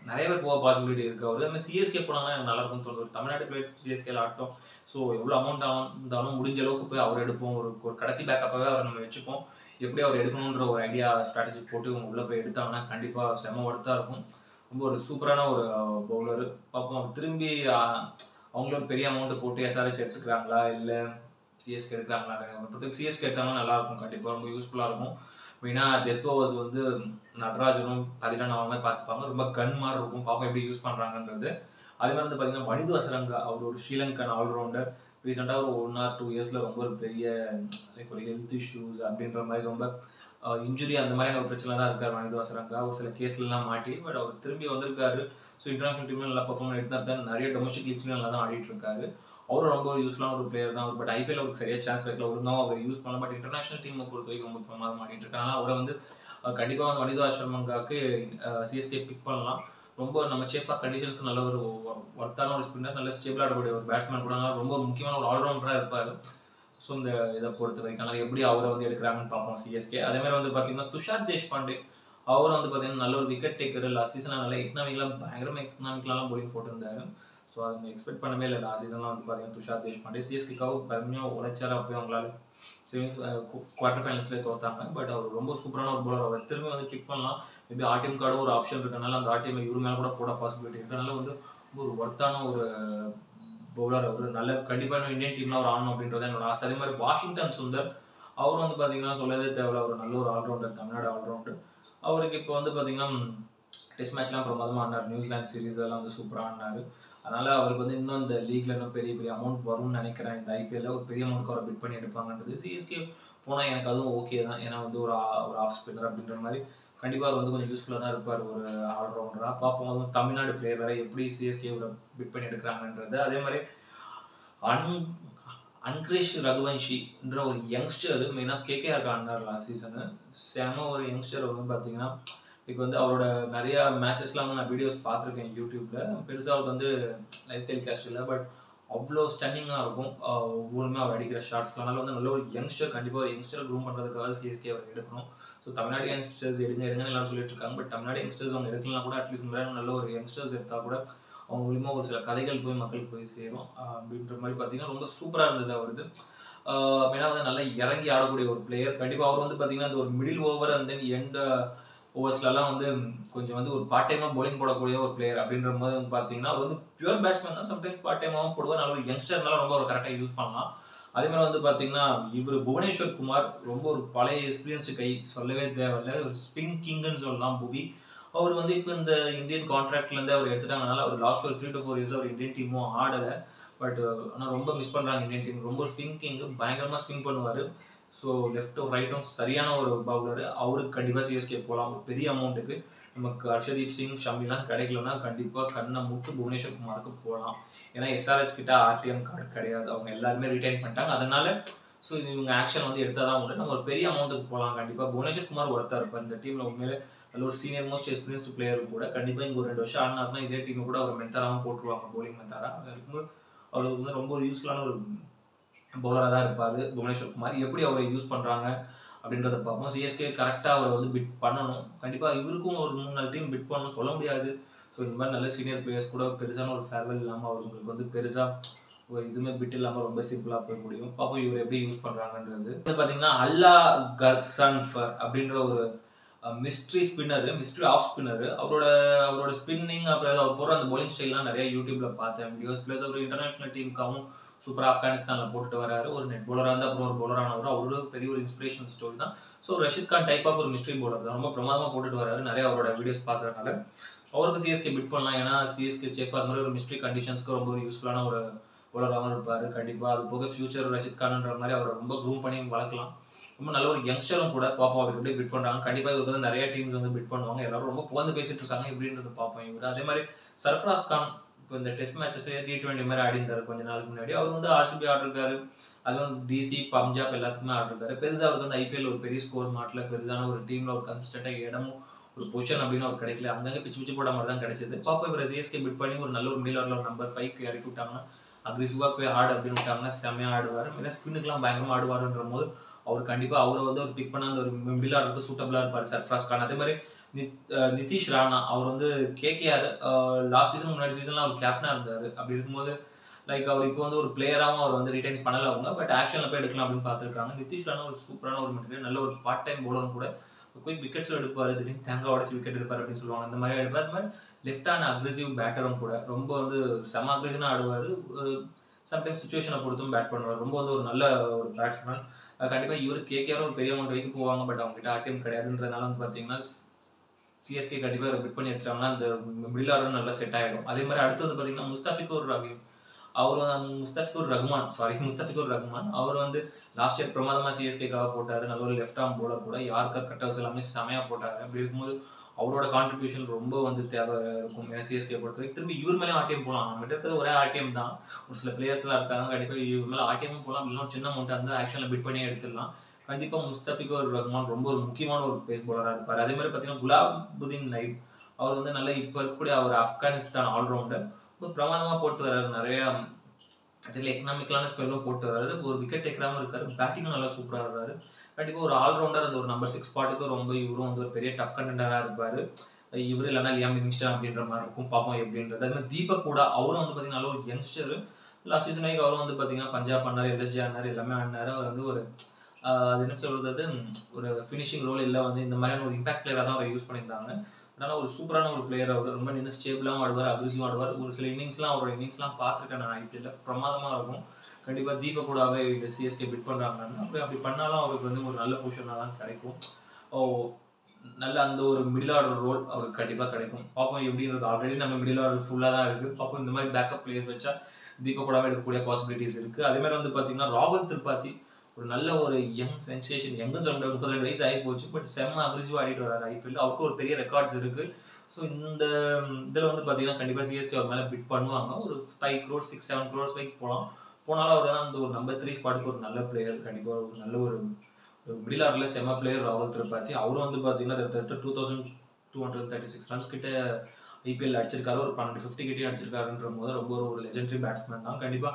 நிறைய பேர் போக பாசிபிலிட்டி இருக்குது அவர். அதுமாதிரி சிஎஸ்கே போனாங்கன்னா எனக்கு நல்லா இருக்கும்னு தோணுது. தமிழ்நாட்டு பிளேயர்ஸ் சிஎஸ்கேல ஆட்டம். ஸோ எவ்வளோ அமௌண்ட் இருந்தாலும் முடிஞ்ச அளவுக்கு போய் அவர் எடுப்போம். ஒரு கடைசி பேக்கப்பாகவே அவர் நம்ம வச்சுப்போம். எப்படி அவர் எடுக்கணுன்ற ஒரு ஐடியா ஸ்ட்ராட்டஜி போட்டு இவங்க உள்ளே போய் எடுத்தாங்கன்னா கண்டிப்பாக செம ஒர்த்தாக இருக்கும். ரொம்ப ஒரு சூப்பரான ஒரு பவுலர். பார்ப்போம் திரும்பி அவங்களும் பெரிய அமௌண்ட்டு போட்டு எஸ்ஆர்ஹெச் எடுத்துக்கிறாங்களா இல்லை சிஎஸ்கே எடுக்கிறாங்களா. சிஎஸ்கே எடுத்தாங்கன்னா நல்லாயிருக்கும். கண்டிப்பாக ரொம்ப யூஸ்ஃபுல்லாக இருக்கும். மெயினாக டெத் ஓவர்ஸ் வந்து நடராஜனும் பதிலானவங்க பார்த்துப்பாங்க. ரொம்ப கன் மாதிரி இருக்கும். பார்ப்போம் எப்படி யூஸ் பண்ணுறாங்கன்றது. அதே மாதிரி வந்து பார்த்தீங்கன்னா வனிது அசரங்கா அவர் ஒரு ஸ்ரீலங்கன் ஆல்ரவுண்டர். ரீசெண்டாக ஒரு 1 or 2 இயர்ஸில் ரொம்ப ஒரு பெரிய லைக் ஒரு ஹெல்த் இஷ்யூஸ் அப்படின்ற மாதிரி ரொம்ப இன்ஜுரி அந்த மாதிரியான ஒரு பிரச்சனை தான் இருக்கார் வனிது அசரங்கா. ஒரு சில கேஸ்லாம் மாட்டி பட் அவர் திரும்பி வந்திருக்காரு. ஸோ இன்டர்நேஷனல் டீம்ல நல்லா பர்ஃபார்ம் எடுத்தாரு. நிறைய டொமஸ்டிக் லீக்ஸ்லையும் நல்லா தான் ஆடிட்டு இருக்காரு. அவரும் ரொம்ப ஒரு யூஸ்ஃபுல்லான ஒரு பிளேயர் தான். பட் ஐபிஎல் அவருக்கு சரியா சான்ஸ் கிடைக்கல. ஒழுங்காக அவர் யூஸ் பண்ணல. பட் இன்டர்நேஷனல் டீமை பொறுத்த வரைக்கும் ரொம்ப பிரமாதம் ஆடிட்டு இருக்காங்க. அவரை வந்து கண்டிப்பாக வந்து வனிதா சர்மங்காவுக்கு சிஎஸ்கே பிக் பண்ணலாம். ரொம்ப நம்ம சேப்பாக கண்டிஷன்ஸ்க்கு நல்ல ஒரு ஒர்த்தான ஒரு ஸ்பின்னர், நல்ல ஸ்டேபிள் ஆடக்கூடிய ஒரு பேட்ஸ்மேன் கூட ரொம்ப முக்கியமான ஒரு ஆல்ரவுண்டராக இருப்பார். ஸோ இந்த இதை பொறுத்த வரைக்கும் எப்படி அவரை வந்து எடுக்கிறாங்கன்னு பார்ப்போம் சிஎஸ்கே. அதே மாதிரி வந்து பார்த்தீங்கன்னா துஷார் தேஷ்பாண்டே அவரும் வந்து பார்த்தீங்கன்னா நல்ல ஒரு விக்கெட் டேக்கர். லாஸ்ட் சீசன் நல்ல எக்கனாமிக்லாம் போலிங் போட்டிருந்தாரு. ஸோ அதை எக்ஸ்பெக்ட் பண்ணவே இல்லை. லாஸ்ட் சீசன்லாம் வந்து பார்த்தீங்கன்னா துஷார் தேஷ்பாண்டே சிஎஸ்கேக்காக பெருமையாக உழைச்சாரு. அப்போயும் அவங்களால குவார்டர் ஃபைனல்ஸ்லேயே தோத்தாங்க. பட் அவர் ரொம்ப சூப்பரான ஒரு பவுலர். அவர் திரும்பி வந்து கிக் பண்ணலாம். மேபி ஆர்டிஎம் கார்டு ஒரு ஆப்ஷன் இருக்கனால அந்த ஆர்டிஎம் இவர் மேலே கூட போட பாசிபிலிட்டி இருக்கனால வந்து ஒரு ஒர்த்தான ஒரு பவுலர் அவர். நல்ல கண்டிப்பாக இந்தியன் டீம்ல அவர் ஆடணும் அப்படின்றது என்னோட ஆசை. அதே மாதிரி வாஷிங்டன் சுந்தர் அவரும் வந்து பார்த்தீங்கன்னா சொல்லவே தேவையில்ல. ஒரு நல்ல ஒரு ஆல்ரவுண்டர், தமிழ்நாடு ஆல்ரவுண்டர். அவருக்கு இப்போ வந்து பார்த்தீங்கன்னா டெஸ்ட் மேட்ச்லாம் பிரமாதமாக ஆடினார். நியூசிலாந்து சீரீஸ் எல்லாம் வந்து சூப்பராக ஆடினார். அதனால அவருக்கு வந்து இன்னும் இந்த லீக்ல இன்னும் பெரிய அமௌண்ட் வரும்னு நினைக்கிறேன். இந்த ஐபிஎல்ல ஒரு பெரிய அமௌண்ட் அவரை பிட் பண்ணி எடுப்பாங்கன்றது. சிஎஸ்கே போனால் எனக்கு அதுவும் ஓகே தான். ஏன்னா வந்து ஒரு ஆஃப் ஸ்பின்னர் அப்படின்ற மாதிரி கண்டிப்பாக அவர் வந்து கொஞ்சம் யூஸ்ஃபுல்லாக தான் இருப்பார் ஒரு ஆல்ரவுண்டராக. பார்ப்போம் அதுவும் தமிழ்நாடு பிளேயர் வேற எப்படி சிஎஸ்கே பிட் பண்ணி எடுக்கிறாங்கன்றது. அதே மாதிரி அன்கிரேஷ் ரகுவன்ஷின்ற ஒரு யங்ஸ்டர் மெயினாக கேகேஆர் ஆடினார் லாஸ்ட் சீசனு. செம ஒரு யங்ஸ்டர் வந்து பார்த்தீங்கன்னா இப்போ வந்து அவரோட நிறைய மேட்சஸ்லாம் வந்து நான் வீடியோஸ் பார்த்துருக்கேன் யூடியூப்ல. பெருசாக அவருக்கு வந்து லைவ் டெலிகாஸ்ட் இல்லை. பட் அவ்வளோ ஸ்டன்னிங்காக இருக்கும் ஒவ்வொருமே அவர் அடிக்கிற ஷாட்ஸ்லாம். அதனால வந்து நல்ல ஒரு யங்ஸ்டர், கண்டிப்பாக ஒரு யங்ஸ்டர் க்ரூம் பண்ணுறதுக்காக சிஎஸ்கே அவர் எடுக்கணும். ஸோ தமிழ்நாடு யங்ஸ்டர்ஸ் எடுங்கன்னு எல்லாரும் சொல்லிட்டு இருக்காங்க. பட் தமிழ்நாடு யங்ஸ்டர்ஸ் அவங்க எடுக்கலாம் கூட. அட்லீஸ்ட் நல்ல ஒரு யங்ஸ்டர்ஸ் எடுத்தால் கூட அவங்க மூலியமா ஒரு சில கதைகள் போய் மக்களுக்கு போய் சேரும் அப்படின்ற மாதிரி பார்த்தீங்கன்னா ரொம்ப சூப்பராக இருந்தது அவருது. மெயினாக வந்து நல்லா இறங்கி ஆடக்கூடிய ஒரு பிளேயர். கண்டிப்பாக அவர் வந்து பார்த்தீங்கன்னா அந்த ஒரு middle over and then end ஓவர்ஸ்லாம் வந்து கொஞ்சம் வந்து ஒரு பார்ட் டைமாக பவுலிங் போடக்கூடிய ஒரு பிளேயர் அப்படின்ற போது வந்து பார்த்தீங்கன்னா அவர் வந்து பியூர் பேட்ஸ்மேன் தான். சம்டைம்ஸ் பார்ட் டைமாகவும் போடுவார். நல்ல ஒரு யங்ஸ்டர்னால ரொம்ப ஒரு கரெக்டாக யூஸ் பண்ணலாம். அதே மாதிரி வந்து பார்த்தீங்கன்னா இவர் புவனேஸ்வர் குமார் ரொம்ப ஒரு பழைய எக்ஸ்பீரியன்ஸ்டு கை, சொல்லவே தேவையில்லை. ஒரு ஸ்பின் கிங்னு சொல்லலாம் புவி. அவர் வந்து இப்போ இந்த இந்தியன் கான்ட்ராக்ட்லேருந்து அவர் எடுத்துட்டாங்கனால அவர் லாஸ்ட் ஒரு 3 to 4 years அவர் இந்தியன் டீமும் ஆடலை. பட் ஆனால் ரொம்ப மிஸ் பண்ணுறாங்க இந்தியன் டீம். ரொம்ப ஸ்பின் கிங்கு, பயங்கரமாக ஸ்பின் பண்ணுவார். ஸோ லெஃப்ட்டும் ரைட்டும் சரியான ஒரு பவுலர். அவருக்கு கண்டிப்பாக சிஎஸ்கே போகலாம் ஒரு பெரிய அமௌண்ட்டுக்கு. நமக்கு ஹர்ஷதீப் சிங், ஷமிலாம் கிடைக்கலன்னா கண்டிப்பாக கண்ணை மூட்டு புவனேஸ்வர் குமாருக்கு போகலாம். ஏன்னா எஸ்ஆர்ஹெச் கிட்ட ஆர்டிஎம் கார்டு கிடையாது. அவங்க எல்லாருமே ரிட்டைன் பண்ணிட்டாங்க. அதனால ஸோ இவங்க ஆக்ஷன் வந்து எடுத்தால் தான் உண்டு. நம்ம ஒரு பெரிய அமௌண்ட்டுக்கு போகலாம். கண்டிப்பாக புவனேஸ்வர் குமார் ஒருத்தர் இருப்பார் இந்த டீமில். உண்மையிலே நல்ல ஒரு சீனியர் மோஸ்ட் எக்ஸ்பீரியன்ஸ்டு பிளேயர் கூட. கண்டிப்பாக இங்கே ஒரு 2 வருஷம் ஆடினார்னா இதே டீமை கூட அவர் மென்தாராகவும் போட்டுருவாங்க, போலிங் மென்தாரா. அது இருக்கும்போது அவருக்கு வந்து ரொம்ப ஒரு யூஸ்ஃபுல்லான ஒரு பவுலரா தான் இருப்பாரு புவனேஸ்வர் குமார். எப்படி அவரை யூஸ் பண்றாங்க அப்படின்றத பார்ப்போம். சிஎஸ்கே கரெக்ட்டா அவர வந்து பிட் பண்ணணும். கண்டிப்பா இவருக்கும் ஒரு 3, 4 டீம் பிட் பண்ணணும்னு சொல்ல முடியாது. ஸோ இந்த மாதிரி நல்ல சீனியர் பிளேயர்ஸ் கூட பெருசான ஒரு ஃபேர்வெல் இல்லாம அவங்களுக்கு வந்து பெருசா ஒரு இதுவுமே பிட் இல்லாம ரொம்ப சிம்பிளா போய் முடியும். பார்ப்போம் இவர எப்படி யூஸ் பண்றாங்கன்றது. வந்து பார்த்தீங்கன்னா, அல்லா கசன்ஃபர் அப்படின்ற ஒரு mystery spinner, mystery off spinner. அவரோட ஸ்பின்னிங் அப்புறம் அவர் போடுற அந்த பவுலிங் ஸ்டைல்லாம் நிறைய யூடியூப்ல பார்த்தேன் வீடியோஸ். பிளஸ் அவர் இன்டர்நேஷனல் டீமுக்காகவும் சூப்பரா ஆப்கானிஸ்தான்ல போட்டுட்டு வராரு. ஒரு நெட் பவுலரா இருந்து அப்புறம் ஒரு பவுலர் ஆனவர். அவரு பெரிய ஒரு இன்ஸ்பிரேஷன் ஸ்டோரி தான். So Rashid Khan type of ஒரு மிஸ்ட்ரி பவுலர் தான். ரொம்ப பிரமாதமா போட்டுட்டு வராரு. நிறைய அவரோட வீடியோஸ் பார்த்ததுனால அவருக்கு சிஎஸ்கே பிட் பண்ணலாம். ஏன்னா சிஎஸ்கே சேப்பா அது மாதிரி ஒரு மிஸ்ட்ரி கண்டிஷன்ஸ்க்கு ரொம்ப யூஸ்ஃபுல்லான ஒரு பவுலராகவும் இருப்பாரு. கண்டிப்பா அது போக ஃபியூச்சர் ரஷீத் கான்ன்ற மாதிரி அவரை ரொம்ப க்ரூம் பண்ணி வளர்க்கலாம். ரொம்ப நல்ல ஒரு யங்ஸ்டரும் கூட. பார்ப்போம் அவர் எப்படி பிட் பண்றாங்க. கண்டிப்பா இவருக்கு வந்து நிறைய டீம்ஸ் வந்து பிட் பண்ணுவாங்க. எல்லாரும் ரொம்ப புகழ்ந்து பேசிட்டு இருக்காங்க எப்படின்றது பார்ப்போம் இவரு. அதே மாதிரி சர்ஃப்ராஸ் கான் இப்போ இந்த டெஸ்ட் மேட்சஸ் T20 மாதிரி ஆடி இருந்தாரு கொஞ்ச நாளுக்கு முன்னாடி. அவர் வந்து ஆர்சிபி ஆடிருக்காரு. அது வந்து டிசி, பஞ்சாப் எல்லாத்துக்குமே ஆடிருக்காரு. பெருசா அவருக்கு வந்து ஐபிஎல் ஒரு பெரிய ஸ்கோர் மாட்டல. பெரிதான ஒரு டீம்ல ஒரு கன்சிஸ்டன்டா இடமும் ஒரு பொசிஷன் அப்படின்னு அவர் கிடைக்கல. அங்கங்க பிச்சு பிச்சு போட மாதிரி தான் கிடைச்சது. பாப்பா இவரை சிஎஸ்கே பிட் பண்ணி ஒரு நல்ல ஒரு மிடில் ஆர்டர்ல ஒரு நம்பர் 5க்கு இறக்கி விட்டாங்கன்னா அக்ரெசிவா போய் ஆடு அப்படின்னு விட்டாங்கன்னா செம்மையா ஆடுவார். ஏன்னா ஸ்பின்னுக்குலாம் பயங்கரமா ஆடுவாருன்ற போது அவர் கண்டிப்பா அவரை வந்து ஒரு பிக் பண்ண அந்த ஒரு மிடில் ஆர்டருக்கு சூட்டபிளா இருப்பாரு சர்ஃப்ராஸ் கான். அதே மாதிரி நிதிஷ் ராணா அவர் வந்து கேகேஆர் லாஸ்ட் சீசன் முன்னாடி சீசன்ல அவர் கேப்டனா இருந்தாரு. அப்படி இருக்கும்போது லைக் அவர் இப்போ வந்து ஒரு பிளேயராகவும் அவர் வந்து ரிட்டைன் பண்ணல அவங்க. பட் ஆக்ஷன்ல போய் எடுக்கலாம் அப்படின்னு பார்த்துருக்காங்க. நிதிஷ் ராணா ஒரு சூப்பரான ஒரு மெட்டீரியல், நல்ல ஒரு பார்ட் டைம் பவுலரும் கூட. போய் விக்கெட்ஸ் எடுப்பாரு, திடீர்னு தேங்காய் உடச்சு விக்கெட் எடுப்பாரு அப்படின்னு சொல்லுவாங்க. அந்த மாதிரி எடுப்பார். அது மாதிரி லெஃப்ட் ஹேண்ட் அக்ரெசிவ் பேட்டரும் கூட. ரொம்ப வந்து செம அக்ரெசிவா ஆடுவாரு. சம்டைம்ஸ் சுச்சுவேஷனை பொறுத்தும் பேட் பண்ணுவார். ரொம்ப வந்து ஒரு நல்ல ஒரு பேட்ஸ்மேன். கண்டிப்பா இவரு கேகேஆரும் ஒரு பெரிய அமௌண்ட் வரைக்கும் போவாங்க. பட் அவங்க கிட்ட ஆர்டிஎம் கிடையாதுன்றதுனால வந்து பாத்தீங்கன்னா சிஎஸ்கே கண்டிப்பா பிட் பண்ணி எடுத்துட்டாங்கன்னா அந்த மிடில் ஆர்டர் நல்லா செட் ஆயிடும். அதே மாதிரி அடுத்து வந்து பாத்தீங்கன்னா முஸ்தாபிகுர் ரஹீம். முஸ்தாபிகுர் ரஹ்மான் அவர் வந்து லாஸ்ட் இயர் பிரமாதமா சிஎஸ்கேக்காக போட்டாரு. நல்ல ஒரு லெஃப்ட் ஆர்ம் போலர் கூட. யார்கர் கட்டர்ஸ் எல்லாமே செமையா போட்டாரு. அப்படி இருக்கும்போது அவரோட கான்ட்ரிபியூஷன் ரொம்ப வந்து தேவை இருக்கும் சிஎஸ்கே பொறுத்தவரைக்கும். திரும்பி இவர் மேலே ஆர்டிஎம் போகலாம். நம்ம இருக்கிறது ஒரே ஆர்டிஎம் தான். ஒரு சில பிளேயர்ஸ்லாம் இருக்காங்க. கண்டிப்பா இவர் மேலே ஆர்டிஎம் போகலாம். இன்னும் சின்ன அமௌண்ட் வந்து ஆக்ஷன்ல பிட் பண்ணி எடுத்துடலாம். கண்டிப்பா முஸ்தாபிகுர் ரஹ்மான் ரொம்ப ஒரு முக்கியமான ஒரு பேஸ் பவுலரா இருப்பாரு. அதே மாதிரி பாத்தீங்கன்னா குலாபுதீன் நைப் அவர் வந்து நல்ல இப்ப இருக்கக்கூடிய அவர் ஆப்கானிஸ்தான் ஆல்ரவுண்டர். பிரமாதமா போட்டு வர்றாரு. நிறைய ஆக்சுவலி எக்கனாமிக்கலான ஸ்பெல்லும் போட்டு வர்றாரு. ஒரு விக்கெட் டேக்கராகவும் இருக்காரு. பேட்டிங்கும் நல்லா சூப்பரா இருக்காரு. கண்டிப்பா ஒரு ஆல்ரவுண்டர் அந்த ஒரு நம்பர் 6 ஸ்பாட்டுக்கு ரொம்ப இவரும் வந்து ஒரு பெரிய டஃப் கண்டெண்டரா இருப்பாரு. இவரு இல்லைன்னா லியாம் லிவிங்ஸ்டன் அப்படின்ற மாதிரி இருக்கும். பார்ப்போம் எப்படின்றது. அது மாதிரி தீபக் கூட அவரும் வந்து பாத்தீங்கன்னா நல்ல ஒரு யங்ஸ்டர். லாஸ்ட் சீசன் வரைக்கும் அவரும் வந்து பாத்தீங்கன்னா பஞ்சாப் ஆனாரு, எல்எஸ்ஜி ஆனாரு, எல்லாமே ஆனாரு. அவர் வந்து ஒரு அது என்ன சொல்றது ஒரு ஃபினிஷிங் ரோல் இல்லை வந்து இந்த மாதிரியான ஒரு இம்பாக்ட் பிளேயரா தான் அவரை யூஸ் பண்ணியிருந்தாங்க. அதனால ஒரு சூப்பரான ஒரு பிளேயர் அவர். ரொம்ப நின்று ஸ்டேபிளாகவும் ஆடுவார், அக்ரெசிவாக ஆடுவார். ஒரு சில அவரோட இன்னிங்ஸ்லாம் பார்த்துருக்கேன் நான் ஐபிஎல்ல. பிரமாதமா இருக்கும். கண்டிப்பா தீபக் கூடவே சிஎஸ்கே பிட் பண்றாங்கன்னா அப்படி பண்ணாலும் அவருக்கு வந்து ஒரு நல்ல பொசிஷனாக தான் கிடைக்கும். நல்ல அந்த ஒரு மிடில் ஆர்டர் ரோல் அவருக்கு கண்டிப்பா கிடைக்கும். பார்ப்போம் எப்படின்றது. ஆல்ரெடி நம்ம மிடில் ஆர்டர் ஃபுல்லா தான் இருக்கு. பார்ப்போம் இந்த மாதிரி பேக்கப் பிளேயர்ஸ் வச்சா தீபக் கூடவே எடுக்கக்கூடிய பாசிபிலிட்டிஸ் இருக்கு. அதே மாதிரி வந்து பாத்தீங்கன்னா ராகுல் திரிபாதி ஒரு நல்ல ஒரு யங் சென்சேஷன். யங்னு சொல்ல முடியாது, 32 வயசு ஆகி போச்சு. பட் செம்ம அக்ரெசிவா ஆடிட்டு வராரு ஐபிஎல். அவருக்கு ஒரு பெரிய ரெக்கார்ட்ஸ் இருக்கு. ஸோ இந்த இதில் வந்து பார்த்தீங்கன்னா கண்டிப்பாக சிஎஸ்கே அவர் மேலே பிட் பண்ணுவாங்க. ஒரு 5 crores 6-7 crores வரைக்கும் போகலாம். போனாலும் அவர் தான் அந்த ஒரு நம்பர் 3 ஸ்பாட்டுக்கு ஒரு நல்ல பிளேயர். கண்டிப்பாக ஒரு நல்ல ஒரு மிடில் ஆர்டர்ல செம்ம பிளேயர் ராகுல் திரிபாதி. அவரும் வந்து பார்த்தீங்கன்னா 2236 ரன்ஸ் கிட்ட ஐபிஎல் அடிச்சிருக்காரு. ஒரு 1250 கிட்டே அடிச்சிருக்காருன்ற போது ரொம்ப ஒரு லெஜெண்டரி பேட்ஸ்மேன் தான். கண்டிப்பாக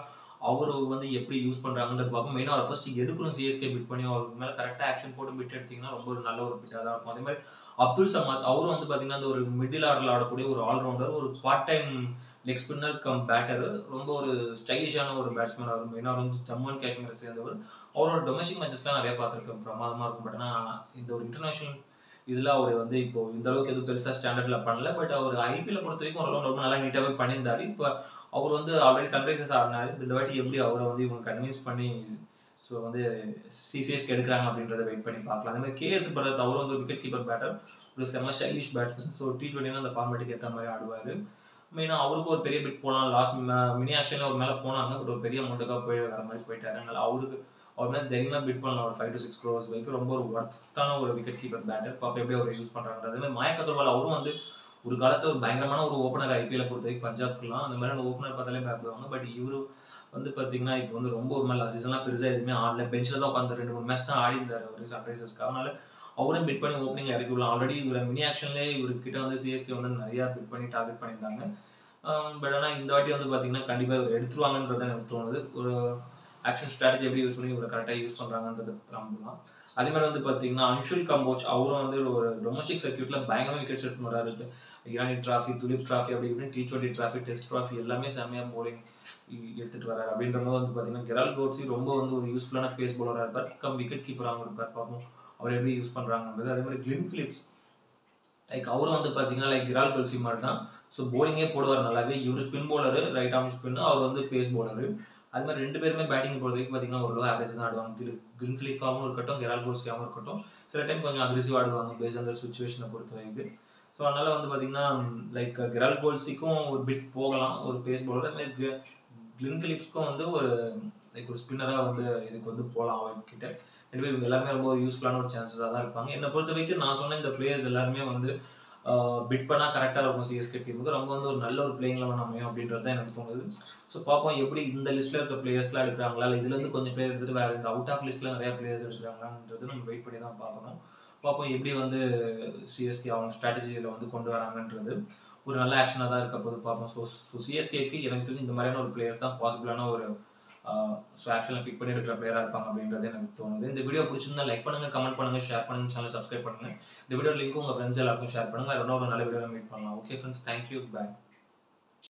அவரு வந்து எப்படி யூஸ் பண்றாங்கன்றது பார்ப்போம். மெயினாக அவர் ஃபர்ஸ்ட் எடுக்கணும் சிஎஸ்கே பிட் பண்ணி அவருக்கு மேலே கரெக்டாக ஆக்ஷன் போட்டு பிட் எடுத்தீங்கன்னா ரொம்ப ஒரு நல்ல ஒரு பிட்டாக தான் இருக்கும். அதே மாதிரி அப்துல் சமாத் அவரும் வந்து பார்த்தீங்கன்னா அந்த ஒரு மிடில் ஆர்டரில் ஆடக்கூடிய ஒரு ஆல்ரவுண்டர், ஒரு part time leg spinner cum batter. ரொம்ப ஒரு ஸ்டைலிஷான ஒரு பேட்ஸ்மேன். அவர் மெயினாக வந்து ஜம்மு அண்ட் காஷ்மீரை சேர்ந்தவர். அவரோட டொமஸ்டிக் மேட்சஸ்லாம் நிறைய பார்த்துருக்கேன். பிரமாதமாக இருக்கும். பட் ஆனால் இந்த ஒரு இன்டர்நேஷனல் இதில் அவர் வந்து இப்போ இந்த அளவுக்கு எதுவும் பெருசாக ஸ்டாண்டர்டில் பண்ணல. பட் அவர் ஐபிஎல் பொறுத்த வரைக்கும் ஓரளவு ரொம்ப நல்லா நீட்டாகவே பண்ணியிருந்தாரு. இப்போ அவர் வந்து ஆல்ரெடி சன்ரைசர்ஸ் ஆடினாரு. இந்த வாட்டி எப்படி அவரை வந்து இவங்க கன்வின்ஸ் பண்ணி ஸோ வந்து சிசிஎஸ்க்கு எடுக்கிறாங்க அப்படின்றத வெயிட் பண்ணி பார்க்கலாம். அதே மாதிரி கேஎஸ் பரத் அவரும் வந்து விக்கெட் கீப்பர் பேட்டர். ஒரு செம்ம ஸ்டைலிஷ் பேட்ஸ்மேன். ஸோ T20 அந்த ஃபார்மேட்டுக்கு ஏற்ற மாதிரி ஆடுவார். மெயினாக அவருக்கு ஒரு பெரிய பிட் போகலாம். லாஸ்ட் மினி ஆக்ஷனில் ஒரு மேலே போனாங்க. பட் ஒரு பெரிய அமௌண்ட்டுக்காக போய் வர மாதிரி போயிட்டாரு. அதனால அவருக்கு அவர் மேலே தைரியமாக பிட் பண்ணலாம். ஒரு 5 to 6 crores வரைக்கும் ரொம்ப ஒரு ஒர்த்தான ஒரு விக்கெட் கீப்பர் பேட்டர். பாப்பா எப்படி அவர் யூஸ் பண்ணுறாங்க. அதே மாதிரி மயக் அகர்வால் அவரும் வந்து ஒரு காலத்தில் ஒரு பயங்கரமான ஒரு ஓப்பனர் ஐபிஎல் பொறுத்த வரைக்கும் பஞ்சாப்க்குலாம் அந்த மாதிரியான ஓப்பனர் பார்த்தாலே பயப்படுவாங்க. பட் இவரு வந்து பார்த்தீங்கன்னா இப்போ வந்து ரொம்ப ஒரு மாதிரி சீசன்லாம் பெருசாக எதுவுமே ஆடல. பெஞ்சில் தான் உட்காந்து 2-3 மேட்ச் தான் ஆடி இருந்தார் அவர் சன்ரைசர்ஸ்க்கு. அதனால அவரும் பிட் பண்ணி ஓப்பனிங் இறக்கி விடலாம். ஆல்ரெடி இவர் மினி ஆக்ஷன்லேயே இவர்கிட்ட வந்து சிஎஸ்கே வந்து நிறையா பிட் பண்ணி டார்கெட் பண்ணியிருந்தாங்க. பட் ஆனால் இந்த வாட்டி வந்து பார்த்தீங்கன்னா கண்டிப்பாக எடுத்துருவாங்கன்றது எனக்கு தோணுது. ஒரு ஆக்ஷன் ஸ்ட்ராட்டஜி எப்படி யூஸ் பண்ணி இவ்வளோ கரெக்டாக யூஸ் பண்ணுறாங்கன்றது நம்பலாம். அதே மாதிரி வந்து பார்த்தீங்கன்னா அன்ஷுல் கம்போஜ் அவரும் வந்து ஒரு டொமஸ்டிக் சர்க்யூட்டில் பயங்கரமாக விக்கெட்ஸ் எடுத்து வராரு. இரானி டிராஃபி, துலீப் டிராஃபி அப்படி இப்படின்னு T20 டிராஃபி, டெஸ்ட் டிராஃபி எல்லாமே செம்மையாக போலிங் எடுத்துட்டு வராரு. அப்படின்ற போது வந்து பார்த்தீங்கன்னா கெரால்ட் கோட்ஸி ரொம்ப வந்து ஒரு யூஸ்ஃபுல்லான பேஸ் பவுலராக இருப்பார், விக்கெட் கீப்பராகவும் இருப்பார். பார்ப்போம் அவர் எப்படி யூஸ் பண்ணுறாங்கன்றது. அதே மாதிரி கிளின் பிலிப்ஸ் அவரும் வந்து பார்த்தீங்கன்னா கெரால்ட் கோட்ஸி மாதிரி தான். ஸோ போலிங்கே போடுவார் நல்லாவே. இவர் spin bowler, right arm spin, அவர் வந்து பேஸ் பவுலரு. அது மாதிரி 2 பேருமே பேட்டிங் பொறுத்த வரைக்கும் பார்த்தீங்கன்னா ஒரு லோ ஆவரேஜ் தான் ஆடுவாங்க. கிளின் பிலிப்பாகவும் இருக்கட்டும், கெரால்ட் கோட்ஸியாகவும் இருக்கட்டும். சில டைம் கொஞ்சம் அக்ரெசிவ் ஆடுவாங்க பேஸ் அந்த சுச்சுவேஷனை பொறுத்த வரைக்கும். ஸோ அதனால வந்து பார்த்தீங்கன்னா கெரால்ட் கோட்ஸிக்கும் ஒரு பிட் போகலாம் ஒரு பேஸ் பவுலர். அது மாதிரி கிளின் பிலிப்ஸ்க்கும் வந்து ஒரு ஒரு ஸ்பின்னராக வந்து இதுக்கு வந்து போகலாம் அவர்கிட்ட. எனவே இவங்க எல்லாருமே ரொம்ப யூஸ்ஃபுல்லான ஒரு சான்சஸாக தான் இருப்பாங்க. என்னை பொறுத்த வரைக்கும் நான் சொன்ன இந்த பிளேயர்ஸ் எல்லாருமே வந்து பிட் பண்ணால் கரெக்டாக இருக்கும் சிஎஸ்கே டீமுக்கு. ரொம்ப வந்து ஒரு நல்ல ஒரு பிளேயிங் லெவன் அமையும் அப்படின்றது தான் எனக்கு தோணுது. ஸோ பார்ப்போம் எப்படி இந்த லிஸ்ட்டில் இருக்க பிளேயர்ஸ்லாம் எடுக்கிறாங்களா, இல்லை இதுலேருந்து கொஞ்சம் பிளேயர் எடுத்துகிட்டு வேறு இந்த அவுட் ஆஃப் லிஸ்ட்டில் நிறைய பிளேயர்ஸ் எடுக்கிறாங்கன்றது நம்ம வெயிட் பண்ணி தான் பார்க்கணும். பார்ப்போம் எப்படி வந்து சிஎஸ்கே அவங்க ஸ்ட்ராட்டஜியில் வந்து கொண்டு வராங்கன்றது ஒரு நல்ல ஆக்ஷனாக தான் இருக்க போது பார்ப்போம். ஸோ சிஎஸ்கேக்கு எனக்கு தெரிஞ்சு இந்த மாதிரியான ஒரு பிளேயர் தான் பாசிபிளான ஒரு ஸோ ஆக்சுவலாக பிக் பண்ணி எடுக்கிற பிளேயராக இருப்பாங்க அப்படின்றது எனக்கு தோணுது. இந்த வீடியோ பிடிச்சிருந்தா லைக் பண்ணுங்கள், கமெண்ட் பண்ணுங்கள், ஷேர் பண்ணுங்கள், சேனல் சப்ஸ்கிரைப் பண்ணுங்கள். இந்த வீடியோ லிங்க் உங்கள் ஃப்ரெண்ட்ஸ் எல்லாருக்கும் ஷேர் பண்ணுங்கள். இன்னொரு நல்ல வீடியோவில் மீட் பண்ணலாம். ஓகே ஃப்ரெண்ட்ஸ், தேங்க்யூ, பாய்.